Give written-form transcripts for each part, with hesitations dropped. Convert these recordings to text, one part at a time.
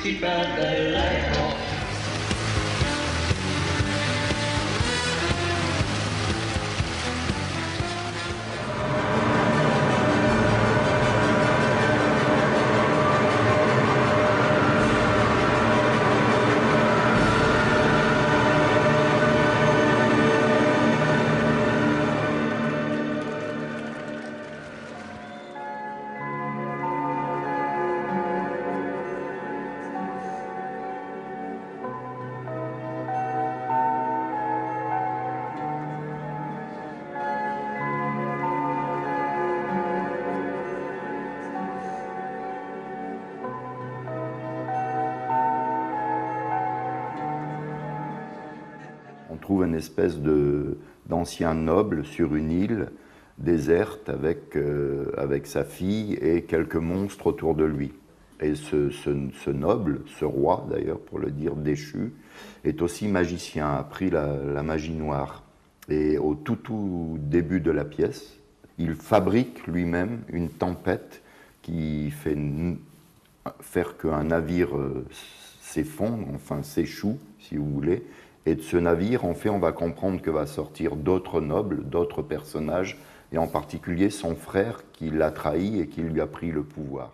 Si perde l'eco. On trouve une espèce d'ancien noble sur une île déserte avec sa fille et quelques monstres autour de lui. Et ce noble, ce roi d'ailleurs pour le dire déchu, est aussi magicien, a appris la magie noire. Et au tout début de la pièce, il fabrique lui-même une tempête qui fait faire qu'un navire s'effondre, enfin s'échoue si vous voulez. Et de ce navire, en fait, on va comprendre que va sortir d'autres nobles, d'autres personnages, et en particulier son frère qui l'a trahi et qui lui a pris le pouvoir.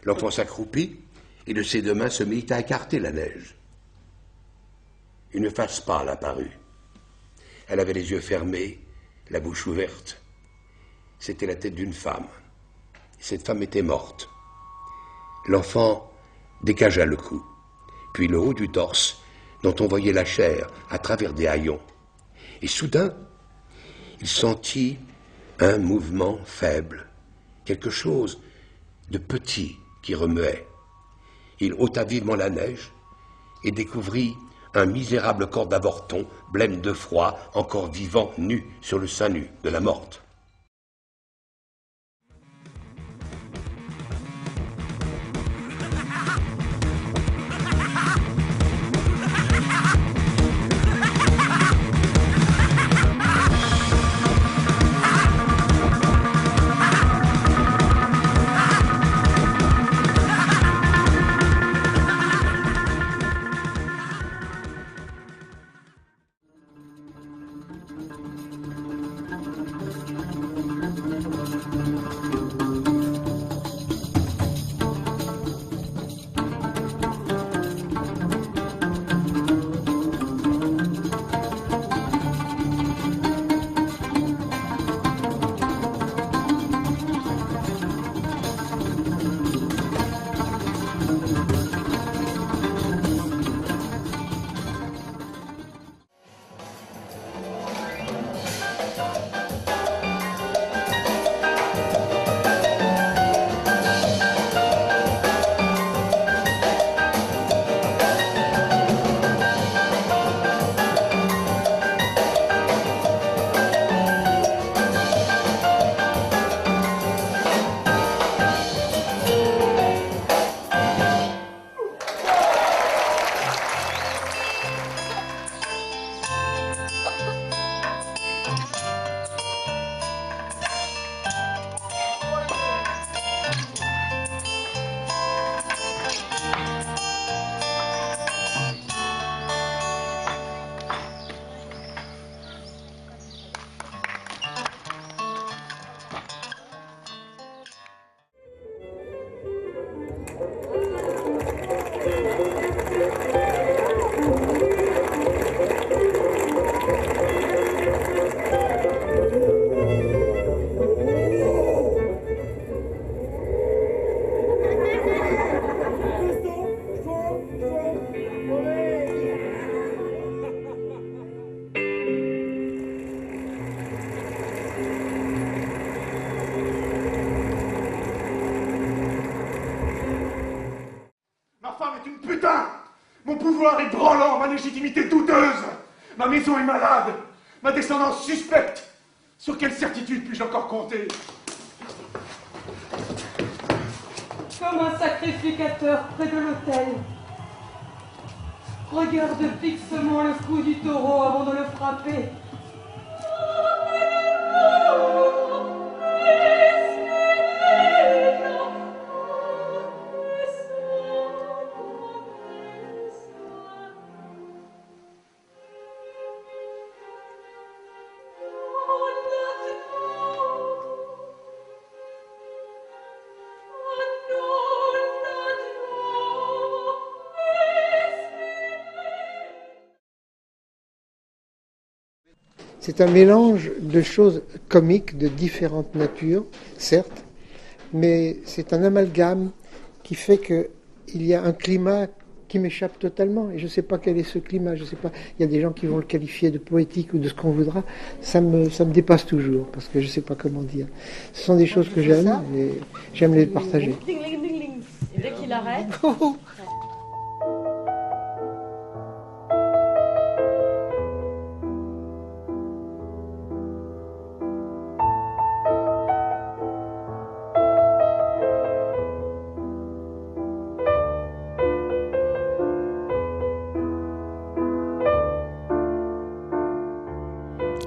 L'enfant s'accroupit et de ses deux mains se mit à écarter la neige. Une face pâle apparut. Elle avait les yeux fermés, la bouche ouverte. C'était la tête d'une femme. Cette femme était morte. L'enfant dégagea le cou, puis le haut du torse, dont on voyait la chair à travers des haillons. Et soudain, il sentit un mouvement faible, quelque chose de petit qui remuait. Il ôta vivement la neige et découvrit un misérable corps d'avorton, blême de froid, encore vivant, nu, sur le sein nu de la morte. Mon pouvoir est branlant, ma légitimité douteuse. Ma maison est malade, ma descendance suspecte. Sur quelle certitude puis-je encore compter? Comme un sacrificateur près de l'autel. Regarde fixement le cou du taureau avant de le frapper. C'est un mélange de choses comiques de différentes natures, certes, mais c'est un amalgame qui fait qu'il y a un climat qui m'échappe totalement. Et je ne sais pas quel est ce climat, je sais pas. Il y a des gens qui vont le qualifier de poétique ou de ce qu'on voudra. Ça me dépasse toujours, parce que je ne sais pas comment dire. Ce sont des choses que j'aime, et j'aime les partager. Ding, ding, ding, ding. Et dès qu'il arrête...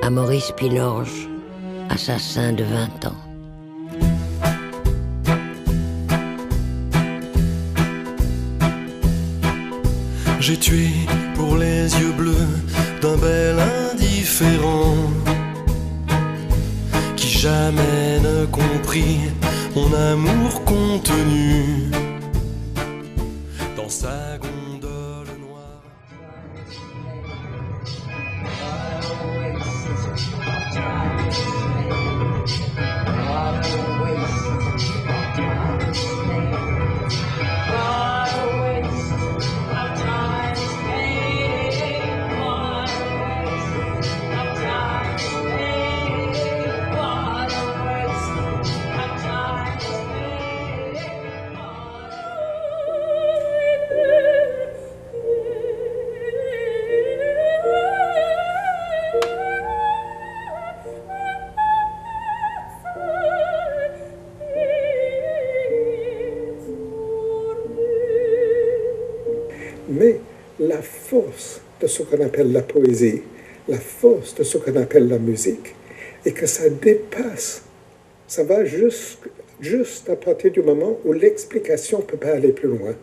À Maurice Pilorge, assassin de 20 ans. J'ai tué pour les yeux bleus d'un bel indifférent qui jamais ne comprit mon amour contenu. Mais la force de ce qu'on appelle la poésie, la force de ce qu'on appelle la musique, est que ça dépasse, ça va juste à partir du moment où l'explication ne peut pas aller plus loin.